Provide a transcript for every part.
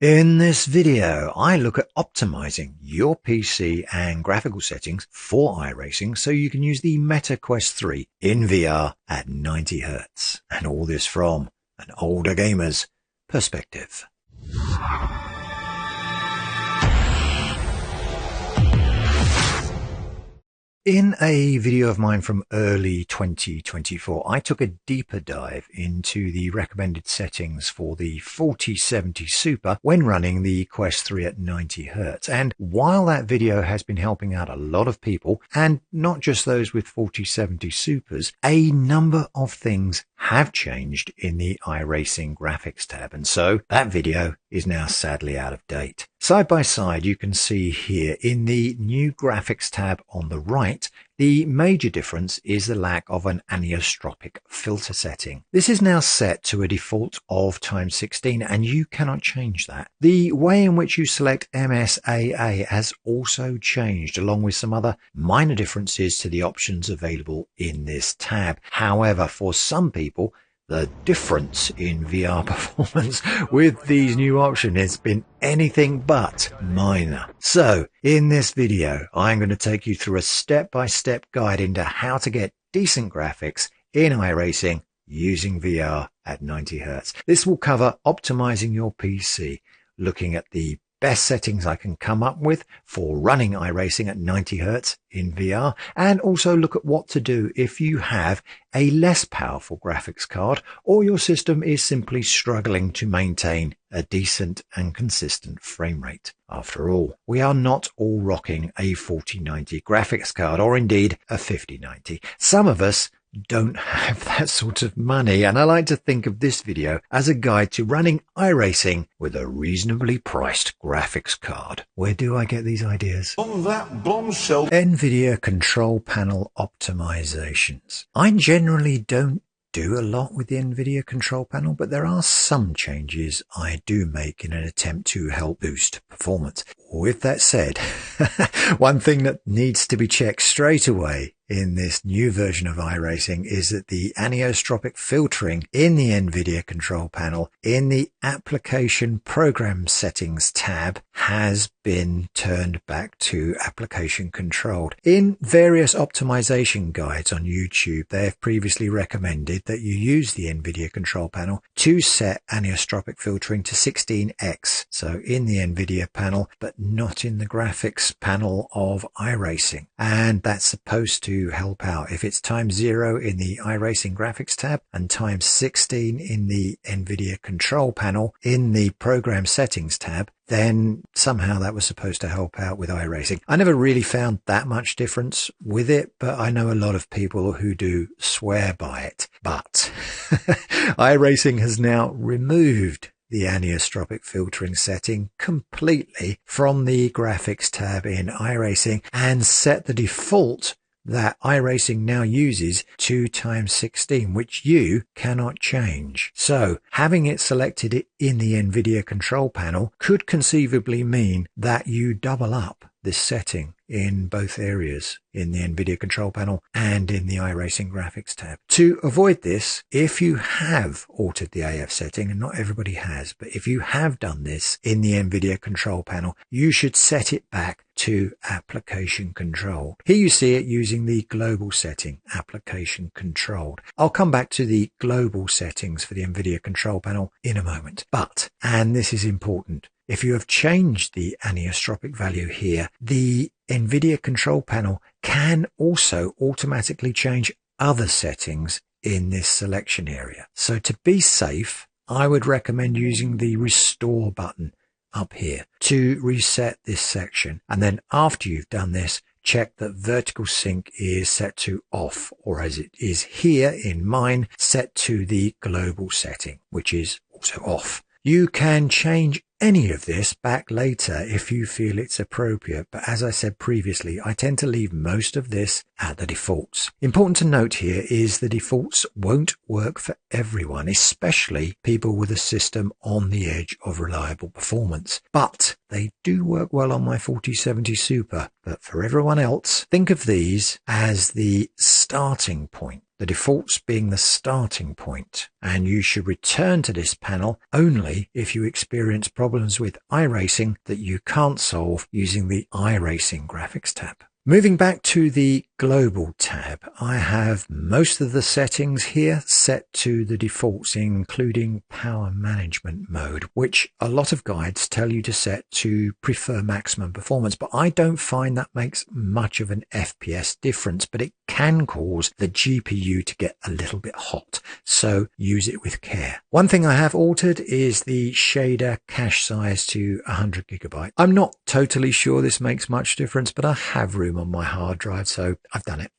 In this video, I look at optimizing your PC and graphical settings for iRacing so you can use the Meta Quest 3 in VR at 90 Hz. And all this from an older gamer's perspective. In a video of mine from early 2024, I took a deeper dive into the recommended settings for the 4070 Super when running the Quest 3 at 90 Hz. And while that video has been helping out a lot of people, and not just those with 4070 Supers, a number of things have changed in the iRacing graphics tab. And so that video is now sadly out of date. Side by side, you can see here in the new graphics tab on the right, the major difference is the lack of an anisotropic filter setting. This is now set to a default of ×16 and you cannot change that. The way in which you select MSAA has also changed, along with some other minor differences to the options available in this tab. However, for some people, the difference in VR performance with these new options has been anything but minor. So in this video, I'm going to take you through a step-by-step guide into how to get decent graphics in iRacing using VR at 90 Hz. This will cover optimizing your PC, looking at the best settings I can come up with for running iRacing at 90 Hz in VR, and also look at what to do if you have a less powerful graphics card or your system is simply struggling to maintain a decent and consistent frame rate. After all, we are not all rocking a 4090 graphics card or indeed a 5090. Some of us don't have that sort of money, and I like to think of this video as a guide to running iRacing with a reasonably priced graphics card. Where do I get these ideas? On that bombshell. Nvidia control panel optimizations. I generally don't do a lot with the Nvidia control panel, but there are some changes I do make in an attempt to help boost performance. With that said, one thing that needs to be checked straight away in this new version of iRacing is that the anisotropic filtering in the Nvidia control panel in the application program settings tab has been turned back to application controlled. In various optimization guides on YouTube, they have previously recommended that you use the Nvidia control panel to set anisotropic filtering to 16x. So in the Nvidia panel, but not in the graphics panel of iRacing. And that's supposed to help out. If it's ×0 in the iRacing graphics tab and ×16 in the Nvidia control panel in the program settings tab, then somehow that was supposed to help out with iRacing. I never really found that much difference with it, but I know a lot of people who do swear by it. But iRacing has now removed the anisotropic filtering setting completely from the graphics tab in iRacing and set the default that iRacing now uses to ×16, which you cannot change. So having it selected in the Nvidia control panel could conceivably mean that you double up this setting in both areas, in the Nvidia control panel and in the iRacing graphics tab. To avoid this, if you have altered the AF setting, and not everybody has, but if you have done this in the Nvidia control panel, you should set it back to application controlled. Here you see it using the global setting, application controlled. I'll come back to the global settings for the Nvidia control panel in a moment. But, and this is important, if you have changed the anisotropic value here, the Nvidia control panel can also automatically change other settings in this selection area. So to be safe, I would recommend using the restore button up here to reset this section. And then after you've done this, check that vertical sync is set to off, or as it is here in mine, set to the global setting, which is also off. You can change any of this back later if you feel it's appropriate, but as I said previously, I tend to leave most of this at the defaults. Important to note here is the defaults won't work for everyone, especially people with a system on the edge of reliable performance. But they do work well on my 4070 Super. But for everyone else, think of these as the starting point. The defaults being the starting point, and you should return to this panel only if you experience problems problems with iRacing that you can't solve using the iRacing graphics tab. Moving back to the global tab, I have most of the settings here set to the defaults, including power management mode, which a lot of guides tell you to set to prefer maximum performance, but I don't find that makes much of an FPS difference, but it can cause the GPU to get a little bit hot, so use it with care. One thing I have altered is the shader cache size to 100 GB. I'm not totally sure this makes much difference, but I have room on my hard drive, so I've done it.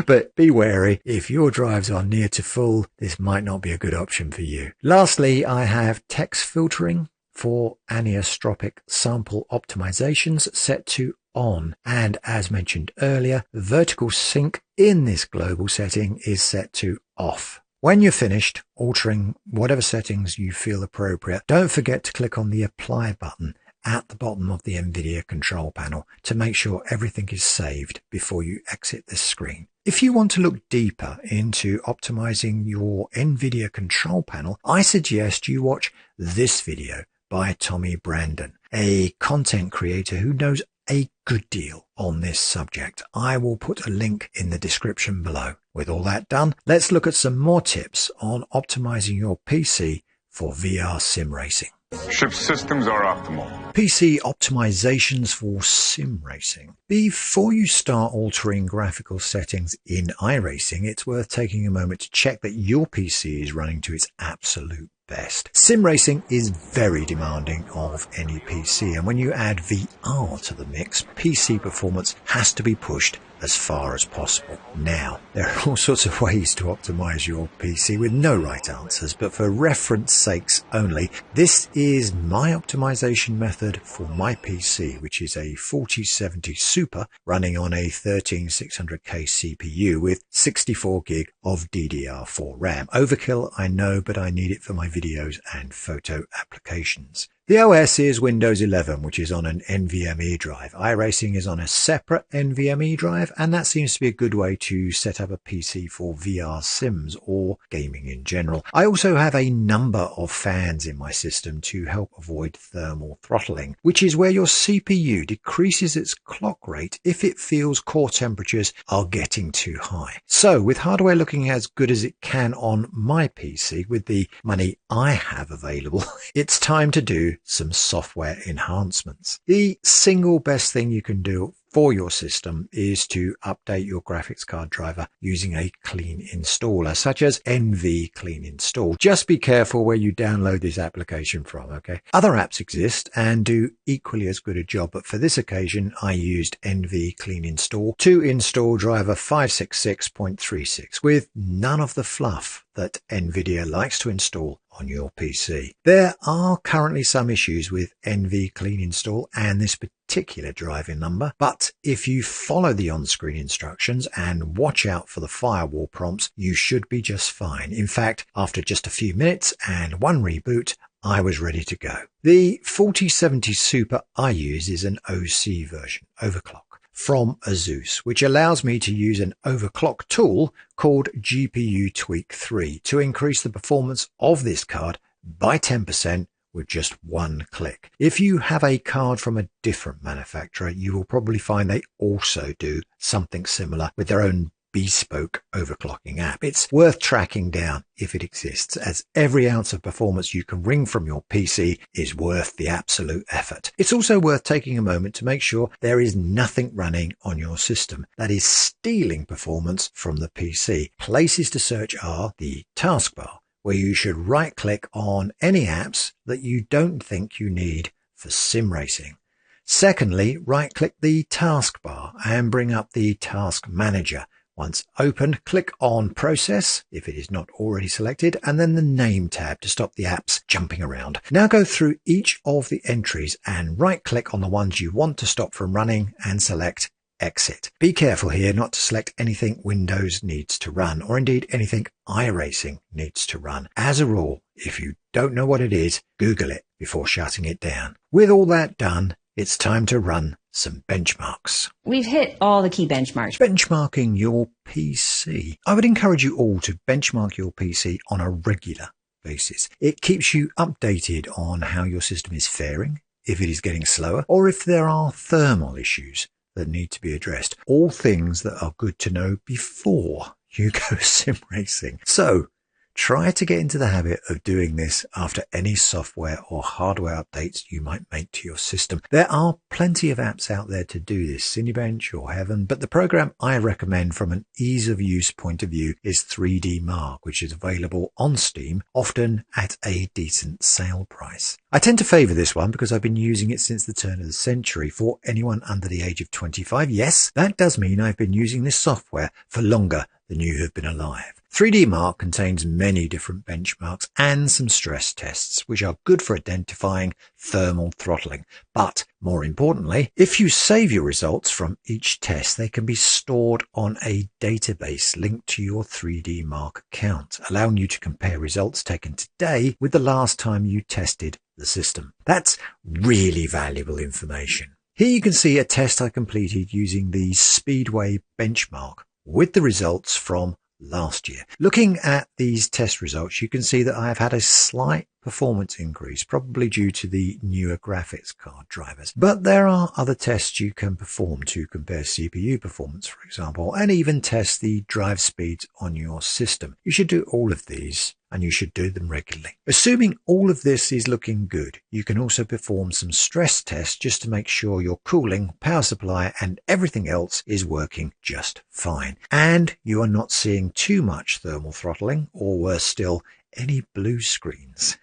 But be wary, if your drives are near to full, this might not be a good option for you. Lastly, I have text filtering for anisotropic sample optimizations set to on, and as mentioned earlier, vertical sync in this global setting is set to off. When you're finished altering whatever settings you feel appropriate, don't forget to click on the apply button at the bottom of the Nvidia control panel to make sure everything is saved before you exit this screen. If you want to look deeper into optimizing your Nvidia control panel, I suggest you watch this video by Tommy Brandon, a content creator who knows a good deal on this subject. I will put a link in the description below. With all that done, let's look at some more tips on optimizing your PC for VR sim racing. Ship systems are optimal. PC optimizations for sim racing. Before you start altering graphical settings in iRacing, it's worth taking a moment to check that your PC is running to its absolute best. Sim racing is very demanding of any PC, and when you add VR to the mix, PC performance has to be pushed as far as possible. Now, there are all sorts of ways to optimize your PC with no right answers, but for reference sakes only, this is my optimization method for my PC, which is a 4070 Super running on a 13600K CPU with 64 gig of DDR4 RAM. Overkill, I know, but I need it for my videos and photo applications. The OS is Windows 11, which is on an NVMe drive. iRacing is on a separate NVMe drive, and that seems to be a good way to set up a PC for VR sims or gaming in general. I also have a number of fans in my system to help avoid thermal throttling, which is where your CPU decreases its clock rate if it feels core temperatures are getting too high. So, with hardware looking as good as it can on my PC with the money I have available, it's time to do some software enhancements. The single best thing you can do for your system is to update your graphics card driver using a clean installer, such as NV Clean Install. Just be careful where you download this application from, okay? Other apps exist and do equally as good a job, but for this occasion, I used NV Clean Install to install driver 566.36 with none of the fluff that Nvidia likes to install on your PC. There are currently some issues with NV Clean Install and this particular driving number, but if you follow the on-screen instructions and watch out for the firewall prompts, you should be just fine. In fact, after just a few minutes and one reboot, I was ready to go. The 4070 Super I use is an OC version, overclock, from Asus, which allows me to use an overclock tool called GPU Tweak 3 to increase the performance of this card by 10% with just one click. If you have a card from a different manufacturer, you will probably find they also do something similar with their own bespoke overclocking app. It's worth tracking down if it exists, as every ounce of performance you can wring from your PC is worth the absolute effort. It's also worth taking a moment to make sure there is nothing running on your system that is stealing performance from the PC. Places to search are the taskbar, where you should right-click on any apps that you don't think you need for sim racing. Secondly, right-click the taskbar and bring up the task manager. Once opened, click on Process if it is not already selected, and then the Name tab to stop the apps jumping around. Now go through each of the entries and right-click on the ones you want to stop from running and select Exit. Be careful here not to select anything Windows needs to run, or indeed anything iRacing needs to run. As a rule, if you don't know what it is, Google it before shutting it down. With all that done, it's time to run some benchmarks. We've hit all the key benchmarks. Benchmarking your PC. I would encourage you all to benchmark your PC on a regular basis. It keeps you updated on how your system is faring, if it is getting slower, or if there are thermal issues that need to be addressed. All things that are good to know before you go sim racing. So try to get into the habit of doing this after any software or hardware updates you might make to your system. There are plenty of apps out there to do this, Cinebench or Heaven, but the program I recommend from an ease of use point of view is 3D Mark, which is available on Steam, often at a decent sale price. I tend to favour this one because I've been using it since the turn of the century. For anyone under the age of 25, yes, that does mean I've been using this software for longer than you have been alive. 3D Mark contains many different benchmarks and some stress tests, which are good for identifying thermal throttling. But more importantly, if you save your results from each test, they can be stored on a database linked to your 3D Mark account, allowing you to compare results taken today with the last time you tested the system. That's really valuable information. Here you can see a test I completed using the Speedway benchmark with the results from last year. Looking at these test results, you can see that I have had a slight performance increase, probably due to the newer graphics card drivers. But there are other tests you can perform to compare CPU performance, for example, and even test the drive speeds on your system. You should do all of these, and you should do them regularly. Assuming all of this is looking good, you can also perform some stress tests just to make sure your cooling, power supply, and everything else is working just fine. And you are not seeing too much thermal throttling, or worse still, any blue screens.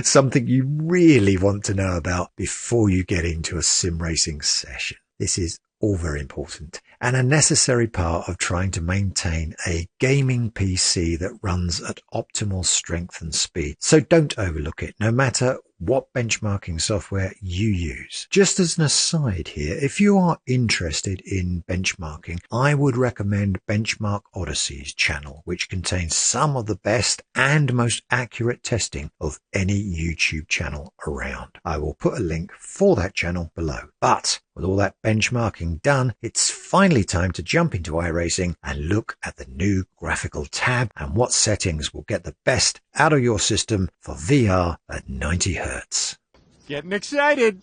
Something you really want to know about before you get into a sim racing session. This is all very important and a necessary part of trying to maintain a gaming PC that runs at optimal strength and speed. So don't overlook it, no matter what benchmarking software you use. Just as an aside here, if you are interested in benchmarking, I would recommend Benchmark Odyssey's channel, which contains some of the best and most accurate testing of any YouTube channel around. I will put a link for that channel below. But with all that benchmarking done, it's finally time to jump into iRacing and look at the new graphical tab and what settings will get the best out of your system for VR at 90 Hz. Getting excited.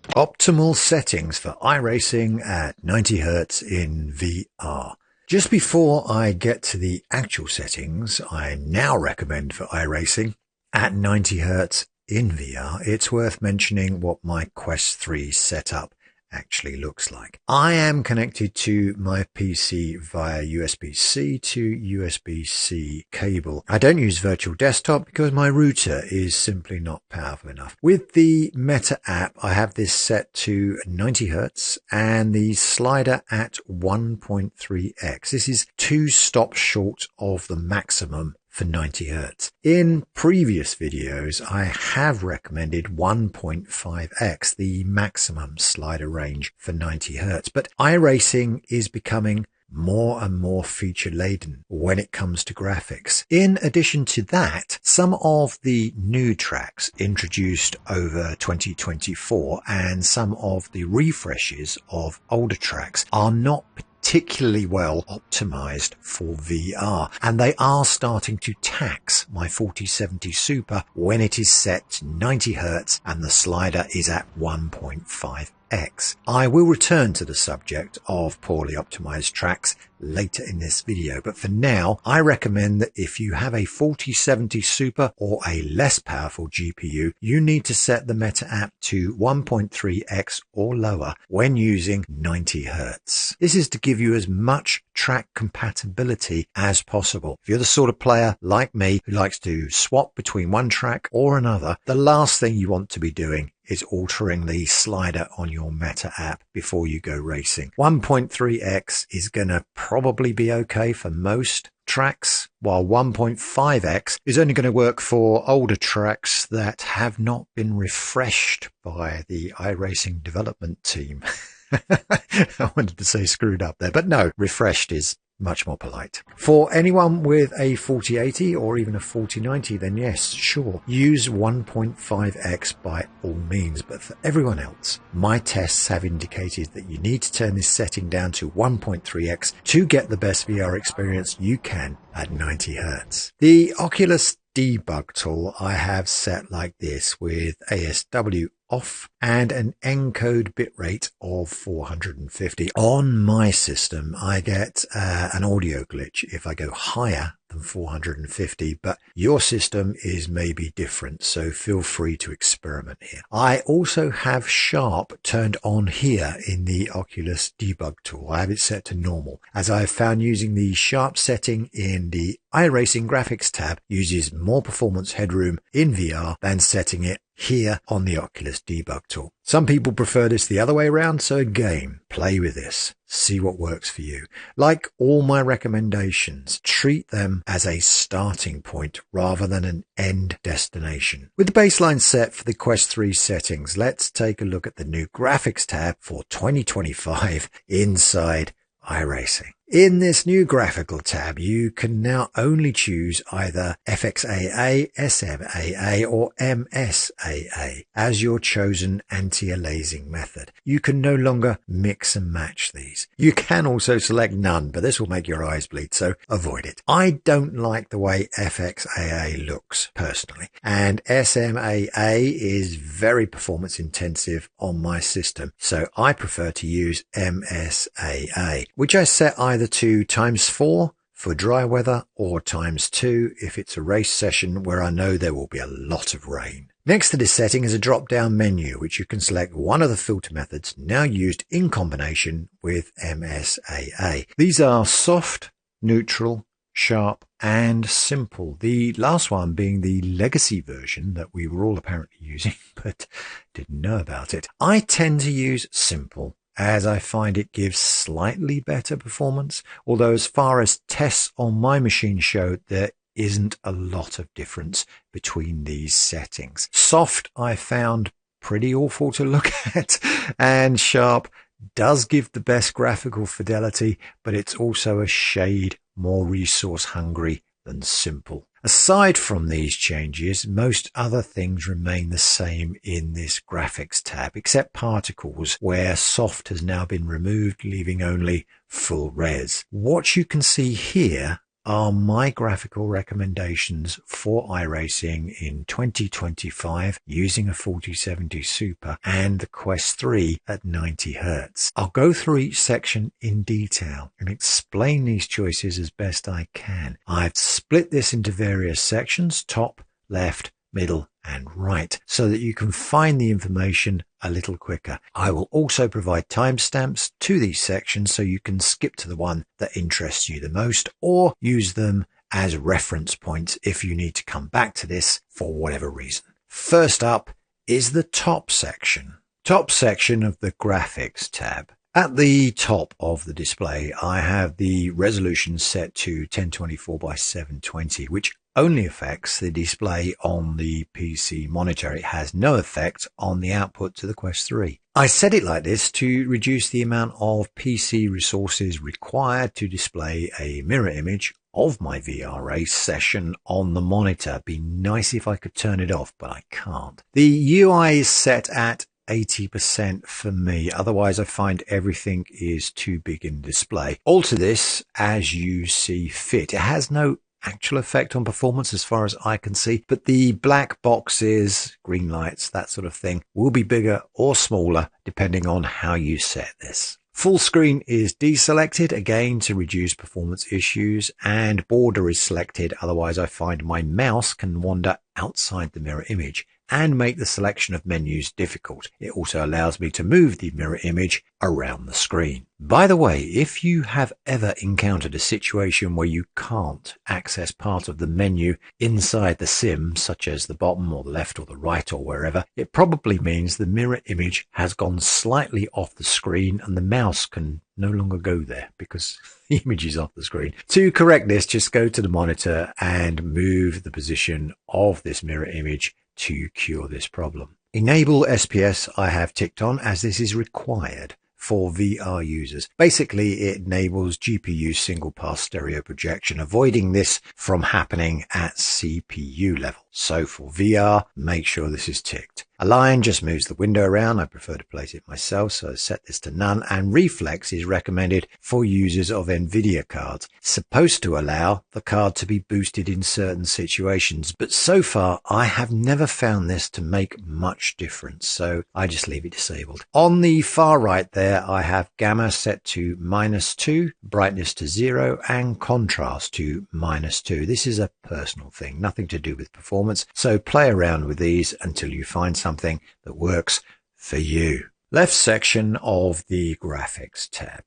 Optimal settings for iRacing at 90 Hz in VR. Just before I get to the actual settings I now recommend for iRacing at 90 Hz in VR, it's worth mentioning what my Quest 3 setup actually looks like. I am connected to my PC via USB-C to USB-C cable. I don't use virtual desktop because my router is simply not powerful enough. With the Meta app, I have this set to 90 Hz and the slider at 1.3x. This is 2 stops short of the maximum for 90 Hz. In previous videos, I have recommended 1.5x, the maximum slider range for 90 Hz. But iRacing is becoming more and more feature laden when it comes to graphics. In addition to that, some of the new tracks introduced over 2024 and some of the refreshes of older tracks are not particularly well optimized for VR, and they are starting to tax my 4070 Super when it is set to 90 Hz and the slider is at 1.5x. I will return to the subject of poorly optimized tracks later in this video, but for now I recommend that if you have a 4070 Super or a less powerful GPU, you need to set the Meta app to 1.3x or lower when using 90 Hz. This is to give you as much track compatibility as possible. If you're the sort of player like me who likes to swap between one track or another, the last thing you want to be doing is altering the slider on your Meta app before you go racing. 1.3x is going to probably be okay for most tracks, while 1.5x is only going to work for older tracks that have not been refreshed by the iRacing development team. I wanted to say screwed up there, but no, refreshed is much more polite. For anyone with a 4080 or even a 4090, then yes, sure, use 1.5x by all means. But for everyone else, my tests have indicated that you need to turn this setting down to 1.3x to get the best VR experience you can at 90 Hz. The Oculus debug tool I have set like this with ASW off and an encode bitrate of 450. On my system, I get an audio glitch if I go higher than 450, but your system is maybe different, so feel free to experiment here. I also have Sharp turned on here in the Oculus debug tool. I have it set to normal, as I have found using the Sharp setting in the iRacing graphics tab uses more performance headroom in VR than setting it here on the Oculus debug tool. Some people prefer this the other way around, so again, play with this. See what works for you. Like all my recommendations, treat them as a starting point rather than an end destination. With the baseline set for the Quest 3 settings, let's take a look at the new graphics tab for 2025 inside iRacing. In this new graphical tab, you can now only choose either FXAA, SMAA or MSAA as your chosen anti-aliasing method. You can no longer mix and match these. You can also select none, but this will make your eyes bleed, so avoid it. I don't like the way FXAA looks personally, and SMAA is very performance intensive on my system, so I prefer to use MSAA, which I set either to ×4 for dry weather or ×2 if it's a race session where I know there will be a lot of rain. Next to this setting is a drop-down menu which you can select one of the filter methods now used in combination with MSAA. These are soft, neutral, sharp and simple. The last one being the legacy version that we were all apparently using but didn't know about it. I tend to use simple, as I find it gives slightly better performance, although as far as tests on my machine show, there isn't a lot of difference between these settings. Soft I found pretty awful to look at, and sharp does give the best graphical fidelity, but it's also a shade more resource hungry than simple. Aside from these changes, most other things remain the same in this graphics tab, except particles, where soft has now been removed, leaving only full res. What you can see here are my graphical recommendations for iRacing in 2025 using a 4070 Super and the Quest 3 at 90 Hz. I'll go through each section in detail and explain these choices as best I can. I've split this into various sections, top, left, middle and right, so that you can find the information a little quicker. I will also provide timestamps to these sections so you can skip to the one that interests you the most or use them as reference points if you need to come back to this for whatever reason. First up is the top section. Top section of the graphics tab. At the top of the display, I have the resolution set to 1024 by 720, which only affects the display on the PC monitor. It has no effect on the output to the Quest 3. I set it like this to reduce the amount of PC resources required to display a mirror image of my VR race session on the monitor. Be nice if I could turn it off, but I can't. The UI is set at 80% for me. Otherwise, I find everything is too big in display. Alter this as you see fit. It has no actual effect on performance as far as I can see, but the black boxes, green lights, that sort of thing will be bigger or smaller depending on how you set this. Full screen is deselected again to reduce performance issues, and border is selected. Otherwise, I find my mouse can wander outside the mirror image and make the selection of menus difficult. It also allows me to move the mirror image around the screen. By the way, if you have ever encountered a situation where you can't access part of the menu inside the sim, such as the bottom or the left or the right or wherever, it probably means the mirror image has gone slightly off the screen and the mouse can no longer go there because the image is off the screen. To correct this, just go to the monitor and move the position of this mirror image to cure this problem. Enable SPS I have ticked on, as this is required for VR users. Basically, it enables GPU single pass stereo projection, avoiding this from happening at CPU level. So for VR, make sure this is ticked. Align just moves the window around. I prefer to place it myself, so I set this to none. And reflex is recommended for users of Nvidia cards. It's supposed to allow the card to be boosted in certain situations, but so far I have never found this to make much difference, so I just leave it disabled. On the far right there, I have gamma set to -2, brightness to 0, and contrast to -2. This is a personal thing, nothing to do with performance, so play around with these until you find something that works for you. Left section of the graphics tab.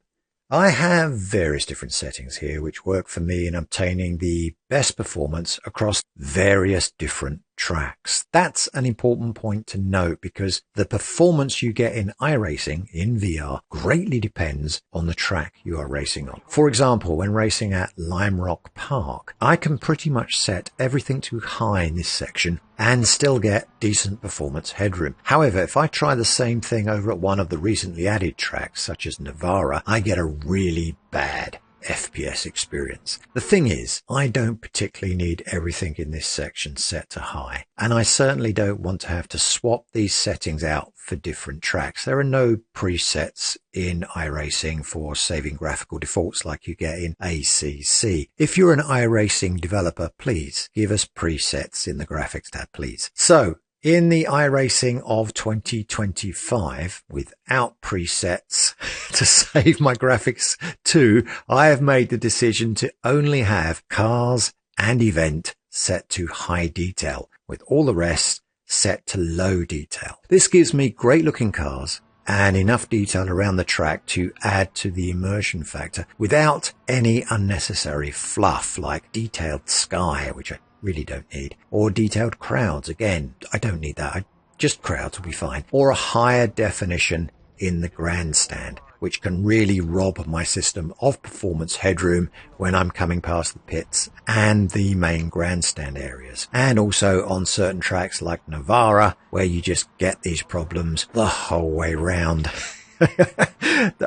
I have various different settings here which work for me in obtaining the best performance across various different tracks. That's an important point to note because the performance you get in iRacing in VR greatly depends on the track you are racing on. For example, when racing at Lime Rock Park, I can pretty much set everything to high in this section and still get decent performance headroom. However, if I try the same thing over at one of the recently added tracks, such as Nvidia, I get a really bad FPS experience. The thing is, I don't particularly need everything in this section set to high, and I certainly don't want to have to swap these settings out for different tracks. There are no presets in iRacing for saving graphical defaults like you get in ACC. If you're an iRacing developer, please give us presets in the graphics tab, please. So, in the iRacing of 2025, without presets to save my graphics too, I have made the decision to only have cars and event set to high detail, with all the rest set to low detail. This gives me great looking cars and enough detail around the track to add to the immersion factor without any unnecessary fluff like detailed sky, which I really don't need, or detailed crowds. Again, I don't need that. Just crowds will be fine. Or a higher definition in the grandstand, which can really rob my system of performance headroom when I'm coming past the pits and the main grandstand areas. And also on certain tracks like Nvidia, where you just get these problems the whole way round.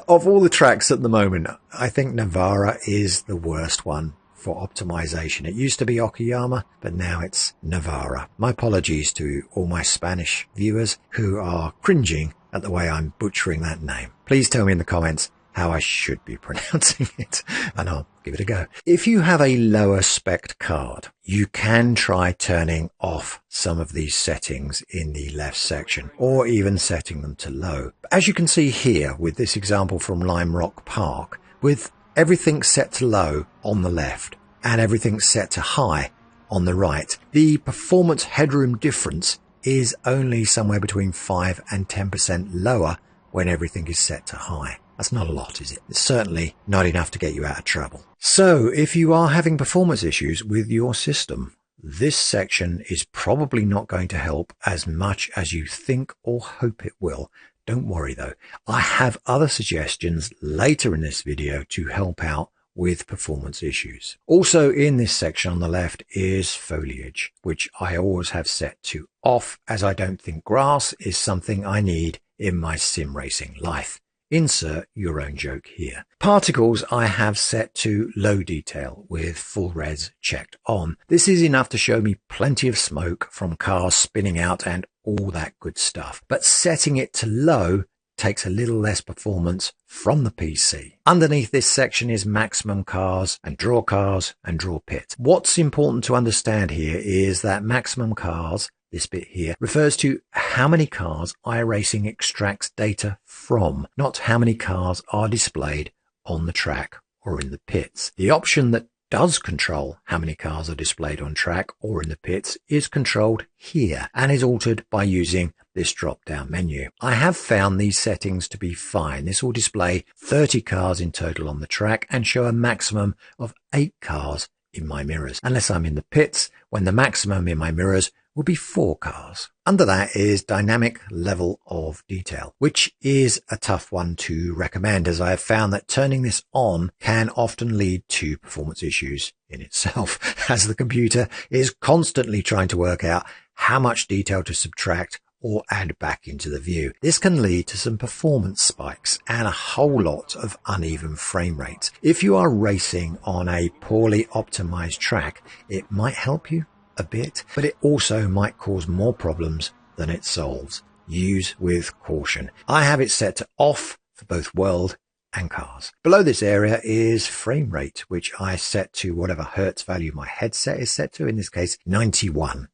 Of all the tracks at the moment, I think Nvidia is the worst one for optimization. It used to be Okayama, but now it's Nvidia. My apologies to all my Spanish viewers who are cringing at the way I'm butchering that name. Please tell me in the comments how I should be pronouncing it, and I'll give it a go. If you have a lower spec card, you can try turning off some of these settings in the left section, or even setting them to low. As you can see here with this example from Lime Rock Park, with everything set to low on the left and everything set to high on the right, the performance headroom difference is only somewhere between 5 and 10% lower when everything is set to high. That's not a lot, is it? It's certainly not enough to get you out of trouble. So if you are having performance issues with your system, this section is probably not going to help as much as you think or hope it will. Don't worry though, I have other suggestions later in this video to help out with performance issues. Also in this section on the left is foliage, which I always have set to off, as I don't think grass is something I need in my sim racing life. Insert your own joke here. Particles I have set to low detail with full res checked on. This is enough to show me plenty of smoke from cars spinning out and all that good stuff. But setting it to low takes a little less performance from the PC. Underneath this section is maximum cars and draw pit. What's important to understand here is that maximum cars, this bit here, refers to how many cars iRacing extracts data from, not how many cars are displayed on the track or in the pits. The option that does control how many cars are displayed on track or in the pits is controlled here and is altered by using this drop-down menu. I have found these settings to be fine. This will display 30 cars in total on the track and show a maximum of 8 cars in my mirrors, unless I'm in the pits, when the maximum in my mirrors will be 4 cars. Under that is dynamic level of detail, which is a tough one to recommend, as I have found that turning this on can often lead to performance issues in itself, as the computer is constantly trying to work out how much detail to subtract or add back into the view. This can lead to some performance spikes and a whole lot of uneven frame rates. If you are racing on a poorly optimized track, it might help you, a bit, but it also might cause more problems than it solves. Use with caution. I have it set to off for both world and cars. Below this area is frame rate, which I set to whatever hertz value my headset is set to. In this case, 91.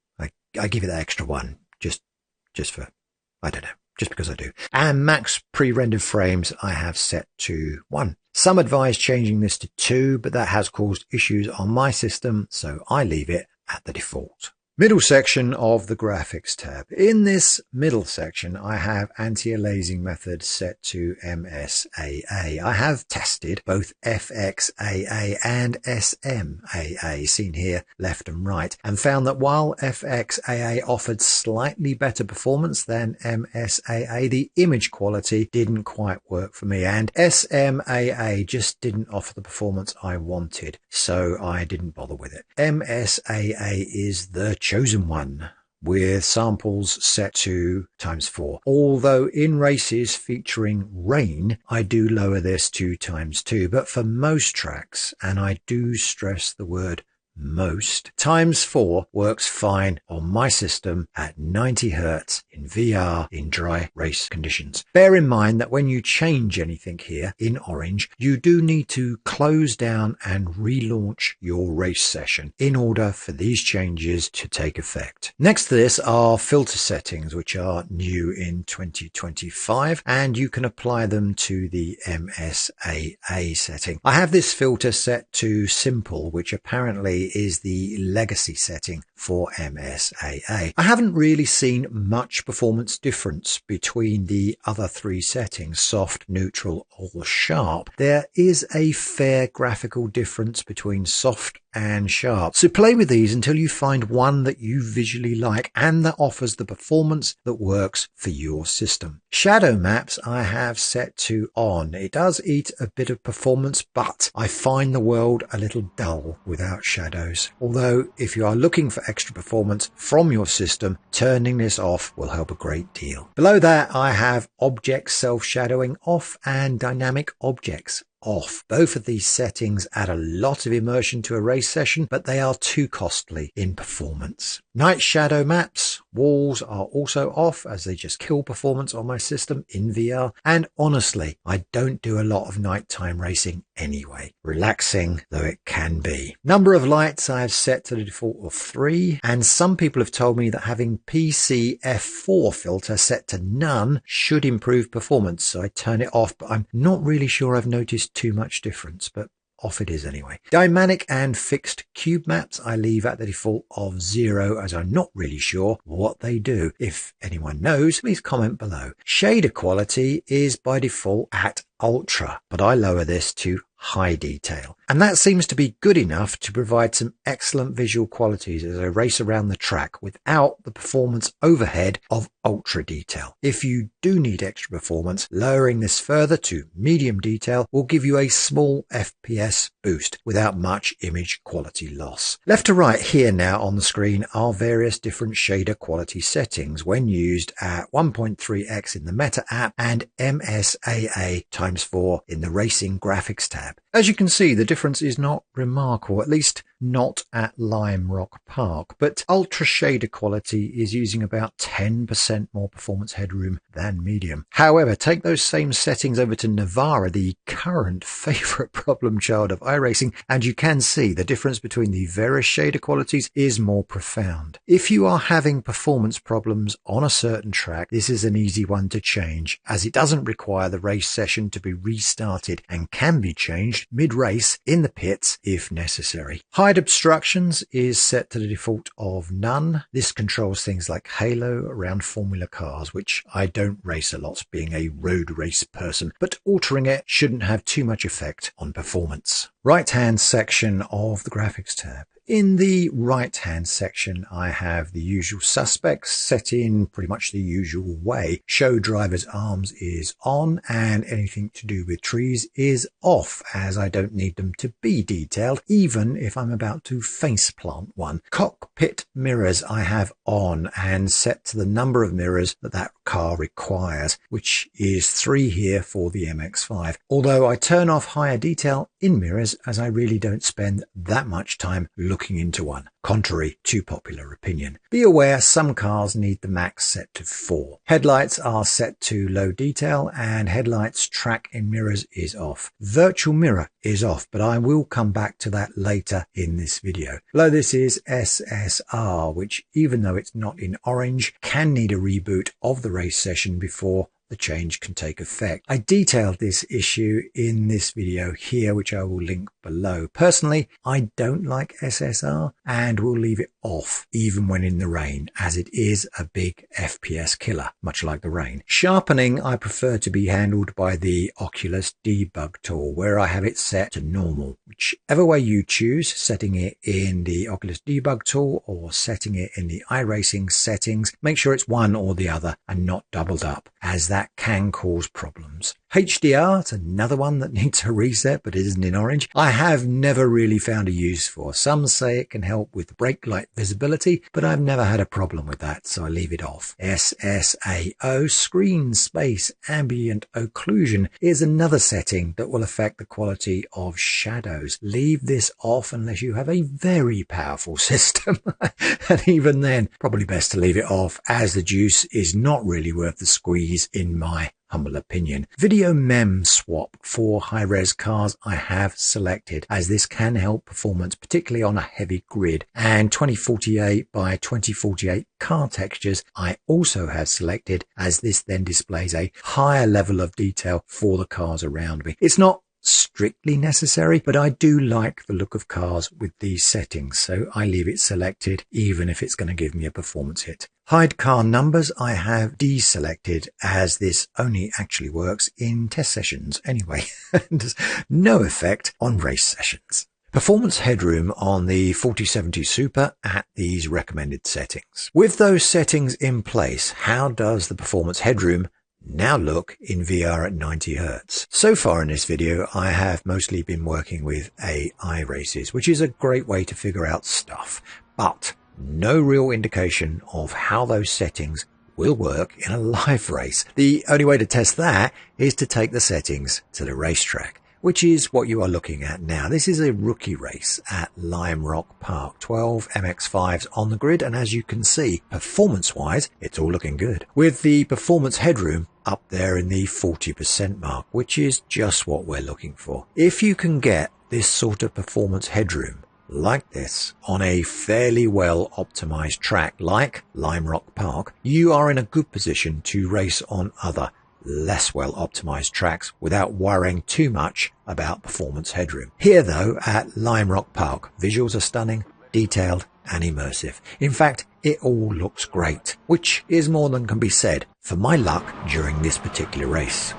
I give it that extra one just for, I don't know, just because I do. And max pre-rendered frames I have set to 1. Some advise changing this to 2, but that has caused issues on my system, so I leave it at the default. Middle section of the graphics tab. In this middle section, I have anti-aliasing method set to MSAA. I have tested both FXAA and SMAA, seen here left and right, and found that while FXAA offered slightly better performance than MSAA, the image quality didn't quite work for me, and SMAA just didn't offer the performance I wanted, so I didn't bother with it. MSAA is the chosen one, with samples set to ×4. Although in races featuring rain, I do lower this to ×2, but for most tracks, and I do stress the word most, ×4 works fine on my system at 90 Hz in VR in dry race conditions. Bear in mind that when you change anything here in orange, you do need to close down and relaunch your race session in order for these changes to take effect. Next to this are filter settings, which are new in 2025, and you can apply them to the MSAA setting. I have this filter set to simple, which apparently is the legacy setting for MSAA. I haven't really seen much performance difference between the other 3 settings, soft, neutral or sharp. There is a fair graphical difference between soft and sharp, so play with these until you find one that you visually like and that offers the performance that works for your system. Shadow maps I have set to on. It does eat a bit of performance, but I find the world a little dull without shadows. Although if you are looking for extra performance from your system, turning this off will help a great deal. Below that I have object self-shadowing off and dynamic objects off. Both of these settings add a lot of immersion to a race session, but they are too costly in performance. Night shadow maps, walls are also off, as they just kill performance on my system in VR. And honestly, I don't do a lot of nighttime racing anyway, relaxing though it can be. Number of lights I have set to the default of 3, and some people have told me that having PC F4 filter set to none should improve performance, so I turn it off, but I'm not really sure I've noticed too much difference, but off it is anyway. Dynamic and fixed cube maps I leave at the default of 0, as I'm not really sure what they do. If anyone knows, please comment below. Shader quality is by default at ultra, but I lower this to high detail, and that seems to be good enough to provide some excellent visual qualities as I race around the track without the performance overhead of ultra detail. If you do need extra performance, lowering this further to medium detail will give you a small FPS boost without much image quality loss. Left to right here now on the screen are various different shader quality settings when used at 1.3x in the Meta app and MSAA ×4 in the Racing Graphics tab. As you can see, the difference is not remarkable, at least not at Lime Rock Park, but ultra shader quality is using about 10% more performance headroom than medium. However, take those same settings over to Nvidia, the current favorite problem child of iRacing, and you can see the difference between the various shader qualities is more profound. If you are having performance problems on a certain track, this is an easy one to change, as it doesn't require the race session to be restarted and can be changed mid-race in the pits if necessary. Hide obstructions is set to the default of none. This controls things like halo around Formula cars, which I don't race a lot, being a road race person, but altering it shouldn't have too much effect on performance. Right hand section of the graphics tab. In the right-hand section, I have the usual suspects set in pretty much the usual way. Show driver's arms is on, and anything to do with trees is off, as I don't need them to be detailed, even if I'm about to faceplant one. Cockpit mirrors I have on and set to the number of mirrors that car requires, which is 3 here for the MX-5. Although I turn off higher detail in mirrors, as I really don't spend that much time looking into one. contrary to popular opinion. Be aware some cars need the max set to 4. Headlights are set to low detail and headlights track in mirrors is off. Virtual mirror is off, but I will come back to that later in this video. Below this is SSR, which even though it's not in orange, can need a reboot of the race session before the change can take effect. I detailed this issue in this video here, which I will link below. Personally, I don't like SSR and will leave it off even when in the rain, as it is a big FPS killer, much like the rain. Sharpening I prefer to be handled by the Oculus debug tool, where I have it set to normal. Whichever way you choose, setting it in the Oculus debug tool or setting it in the iRacing settings, make sure it's one or the other and not doubled up, as that can cause problems. HDR, it's another one that needs a reset, but it isn't in orange. I have never really found a use for. Some say it can help with brake light visibility, but I've never had a problem with that, so I leave it off. SSAO, screen space ambient occlusion, is another setting that will affect the quality of shadows. Leave this off unless you have a very powerful system. And even then, probably best to leave it off, as the juice is not really worth the squeeze in my humble opinion. Video mem swap for high-res cars I have selected, as this can help performance, particularly on a heavy grid. And 2048 by 2048 car textures I also have selected, as this then displays a higher level of detail for the cars around me. It's not strictly necessary, but I do like the look of cars with these settings, so I leave it selected even if it's going to give me a performance hit. Hide car numbers I have deselected, as this only actually works in test sessions anyway, and has no effect on race sessions. Performance headroom on the 4070 Super at these recommended settings. With those settings in place, how does the performance headroom now look in VR at 90 Hz. So far in this video, I have mostly been working with AI races, which is a great way to figure out stuff, but no real indication of how those settings will work in a live race. The only way to test that is to take the settings to the racetrack, which is what you are looking at now. This is a rookie race at Lime Rock Park. 12 MX-5s on the grid, and as you can see, performance-wise, it's all looking good. With the performance headroom up there in the 40% mark, which is just what we're looking for. If you can get this sort of performance headroom like this on a fairly well optimized track like Lime Rock Park, you are in a good position to race on other less well optimized tracks without worrying too much about performance headroom. Here though, at Lime Rock Park, visuals are stunning, detailed and immersive. In fact, it all looks great, which is more than can be said for my luck during this particular race.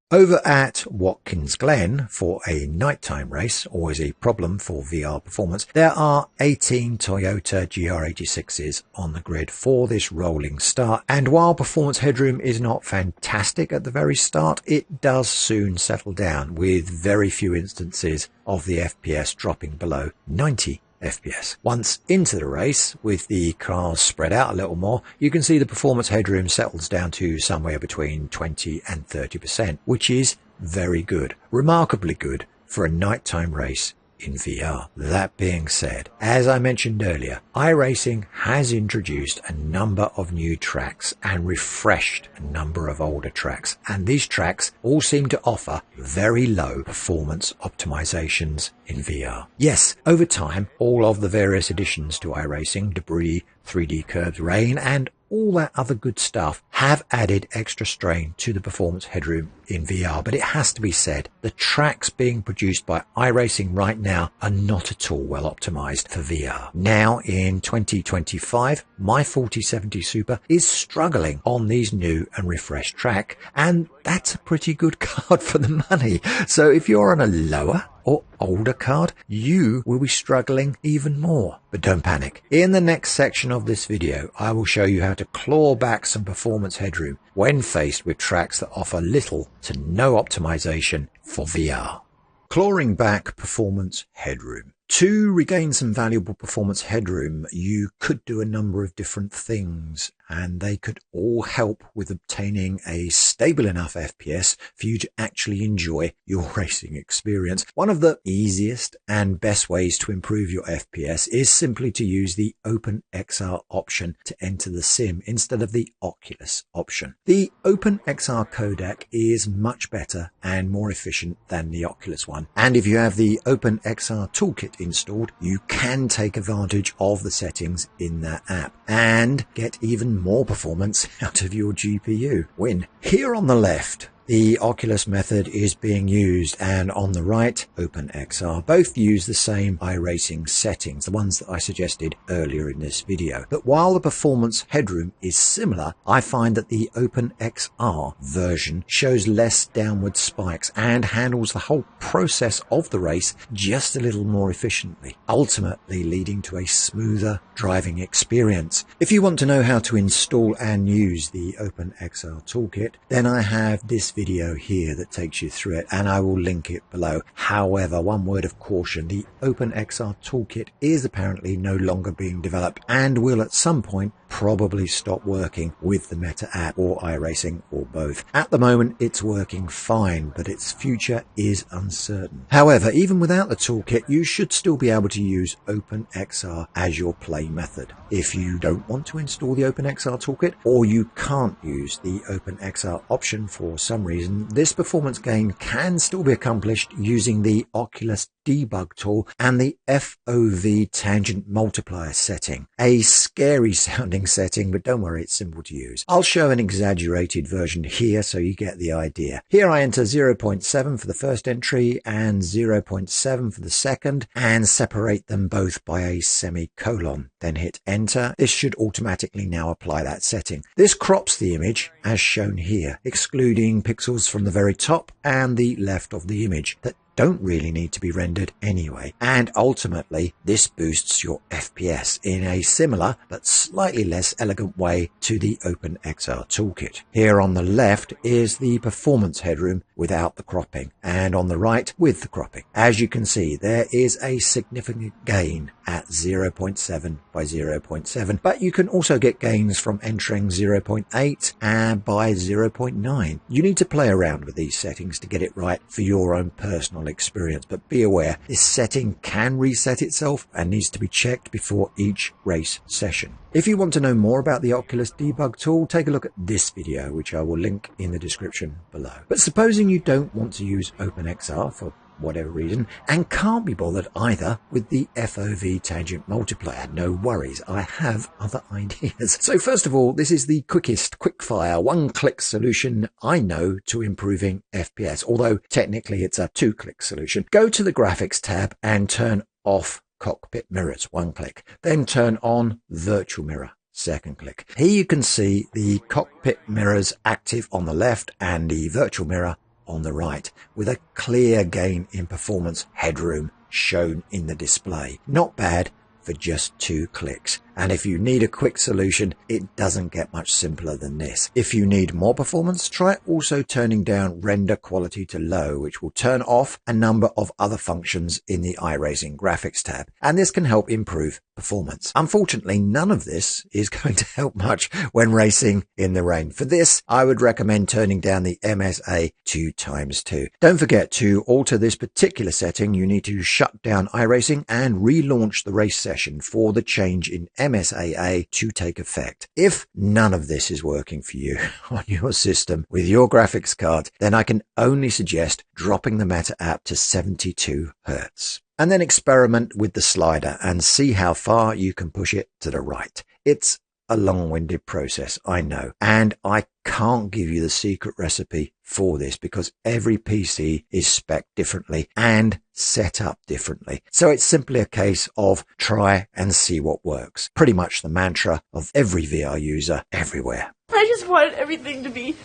Over at Watkins Glen for a nighttime race, always a problem for VR performance, there are 18 Toyota GR86s on the grid for this rolling start, and while performance headroom is not fantastic at the very start, it does soon settle down, with very few instances of the FPS dropping below 90 FPS. Once into the race, with the cars spread out a little more, you can see the performance headroom settles down to somewhere between 20 and 30%, which is very good, remarkably good for a nighttime race in VR. That being said, as I mentioned earlier, iRacing has introduced a number of new tracks and refreshed a number of older tracks, and these tracks all seem to offer very low performance optimizations in VR. Yes, over time, all of the various additions to iRacing, debris, 3D curves, rain, and all that other good stuff have added extra strain to the performance headroom in VR, but it has to be said, the tracks being produced by iRacing right now are not at all well optimized for VR. Now in 2025, my 4070 Super is struggling on these new and refreshed track, and that's a pretty good card for the money. So if you're on a lower or older card, you will be struggling even more. But don't panic. In the next section of this video, I will show you how to claw back some performance headroom when faced with tracks that offer little to no optimization for VR. Clawing back performance headroom. To regain some valuable performance headroom, you could do a number of different things, and they could all help with obtaining a stable enough FPS for you to actually enjoy your racing experience. One of the easiest and best ways to improve your FPS is simply to use the OpenXR option to enter the sim instead of the Oculus option. The OpenXR codec is much better and more efficient than the Oculus one, and if you have the OpenXR toolkit installed, you can take advantage of the settings in that app and get even more performance out of your GPU. Win. Here on the left, the Oculus method is being used, and on the right, OpenXR. Both use the same iRacing settings, the ones that I suggested earlier in this video. But while the performance headroom is similar, I find that the OpenXR version shows less downward spikes and handles the whole process of the race just a little more efficiently, ultimately leading to a smoother driving experience. If you want to know how to install and use the OpenXR toolkit, then I have this video here that takes you through it, and I will link it below. However, one word of caution, the OpenXR toolkit is apparently no longer being developed and will at some point probably stop working with the Meta app or iRacing or both. At the moment it's working fine, but its future is uncertain. However, even without the toolkit, you should still be able to use OpenXR as your play method. If you don't want to install the OpenXR toolkit, or you can't use the OpenXR option for some reason, this performance gain can still be accomplished using the Oculus debug tool and the FOV tangent multiplier setting. A scary sounding setting, but don't worry, it's simple to use. I'll show an exaggerated version here so you get the idea. Here I enter 0.7 for the first entry and 0.7 for the second, and separate them both by a semicolon. Then hit enter. This should automatically now apply that setting. This crops the image as shown here, excluding pixels from the very top and the left of the image that don't really need to be rendered anyway. And ultimately, this boosts your FPS in a similar but slightly less elegant way to the OpenXR toolkit. Here on the left is the performance headroom without the cropping, and on the right with the cropping. As you can see, there is a significant gain at 0.7 by 0.7, but you can also get gains from entering 0.8 and by 0.9. You need to play around with these settings to get it right for your own personal experience, but be aware this setting can reset itself and needs to be checked before each race session. If you want to know more about the Oculus debug tool, take a look at this video, which I will link in the description below. But supposing you don't want to use OpenXR for whatever reason, and can't be bothered either with the FOV tangent multiplier, no worries, I have other ideas. So first of all, this is the quickest, quick-fire, one-click solution I know to improving FPS, although technically it's a two-click solution. Go to the graphics tab and turn off cockpit mirrors, one click, then turn on virtual mirror, second click. Here you can see the cockpit mirrors active on the left and the virtual mirror on the right, with a clear gain in performance headroom shown in the display. Not bad for just 2 clicks. And if you need a quick solution, it doesn't get much simpler than this. If you need more performance, try also turning down render quality to low, which will turn off a number of other functions in the iRacing graphics tab. And this can help improve performance. Unfortunately, none of this is going to help much when racing in the rain. For this, I would recommend turning down the MSA to ×2. Don't forget, to alter this particular setting, you need to shut down iRacing and relaunch the race session for the change in MSAA to take effect. If none of this is working for you on your system with your graphics card, then I can only suggest dropping the Meta app to 72 Hz. And then experiment with the slider and see how far you can push it to the right. It's a long-winded process, I know, and I can't give you the secret recipe for this because every PC is spec'd differently and set up differently. So it's simply a case of try and see what works. Pretty much the mantra of every VR user everywhere. I just wanted everything to be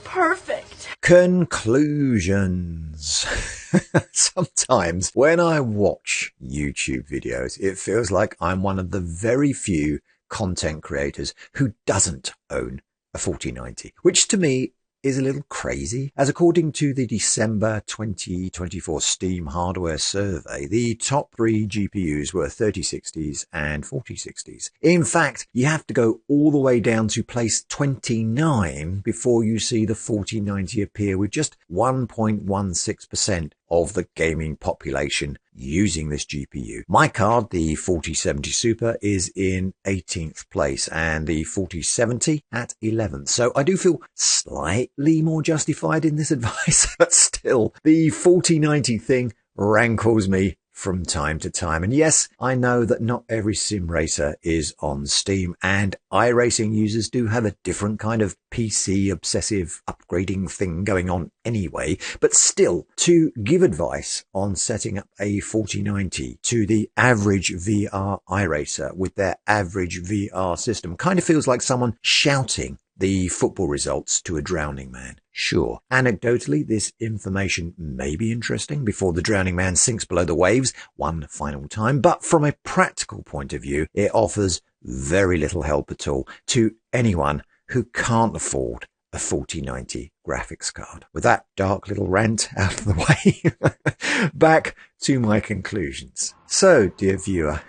perfect. Conclusions. Sometimes when I watch YouTube videos, it feels like I'm one of the very few content creators who doesn't own a 4090, which to me is a little crazy, as according to the December 2024 Steam hardware survey, the top 3 GPUs were 3060s and 4060s. In fact, you have to go all the way down to place 29 before you see the 4090 appear, with just 1.16% of the gaming population using this GPU. My card, the 4070 Super, is in 18th place and the 4070 at 11th. So I do feel slightly more justified in this advice, but still, the 4090 thing rankles me from time to time. And yes, I know that not every sim racer is on Steam, and iRacing users do have a different kind of PC obsessive upgrading thing going on anyway. But still, to give advice on setting up a 4090 to the average VR iRacer with their average VR system kind of feels like someone shouting the football results to a drowning man. Sure, anecdotally, this information may be interesting before the drowning man sinks below the waves one final time, but from a practical point of view, it offers very little help at all to anyone who can't afford a 4090 graphics card. With that dark little rant out of the way, back to my conclusions. So, dear viewer,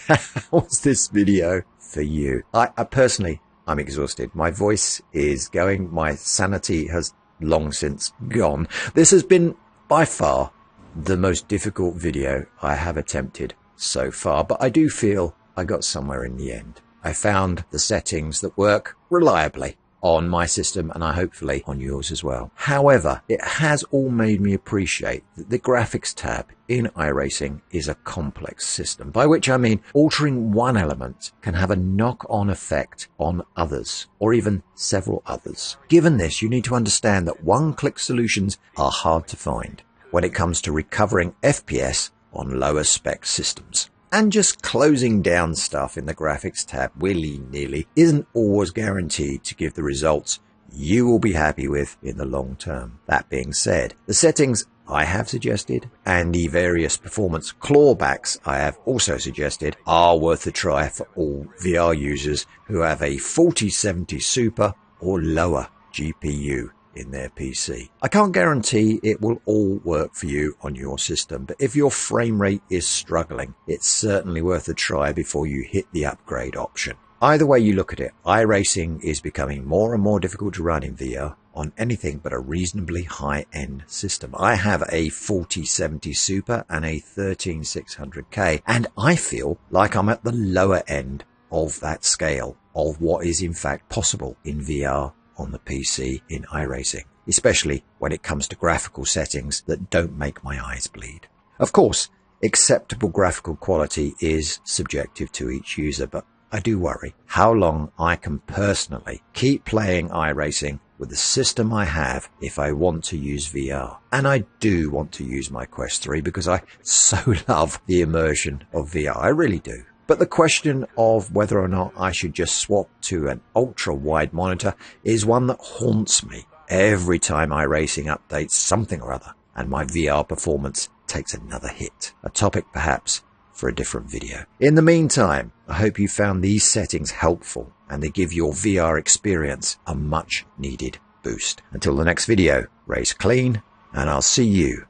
how's this video for you? I personally, I'm exhausted. My voice is going. My sanity has long since gone. This has been by far the most difficult video I have attempted so far, but I do feel I got somewhere in the end. I found the settings that work reliably on my system, and hopefully on yours as well. However, it has all made me appreciate that the graphics tab in iRacing is a complex system, by which I mean altering one element can have a knock-on effect on others, or even several others. Given this, you need to understand that one-click solutions are hard to find when it comes to recovering FPS on lower spec systems. And just closing down stuff in the graphics tab willy-nilly isn't always guaranteed to give the results you will be happy with in the long term. That being said, the settings I have suggested and the various performance clawbacks I have also suggested are worth a try for all VR users who have a 4070 Super or lower GPU in their PC. I can't guarantee it will all work for you on your system, but if your frame rate is struggling, it's certainly worth a try before you hit the upgrade option. Either way you look at it, iRacing is becoming more and more difficult to run in VR on anything but a reasonably high-end system. I have a 4070 Super and a 13600K, and I feel like I'm at the lower end of that scale of what is in fact possible in VR on the PC in iRacing, especially when it comes to graphical settings that don't make my eyes bleed. Of course, acceptable graphical quality is subjective to each user, but I do worry how long I can personally keep playing iRacing with the system I have if I want to use VR. And I do want to use my Quest 3 because I so love the immersion of VR. I really do. But the question of whether or not I should just swap to an ultra-wide monitor is one that haunts me every time iRacing updates something or other and my VR performance takes another hit. A topic perhaps for a different video. In the meantime, I hope you found these settings helpful and they give your VR experience a much needed boost. Until the next video, race clean and I'll see you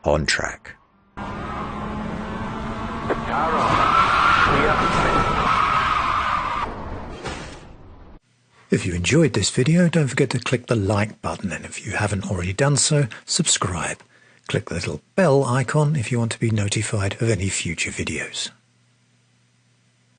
on track. If you enjoyed this video, don't forget to click the like button, and if you haven't already done so, subscribe. Click the little bell icon if you want to be notified of any future videos.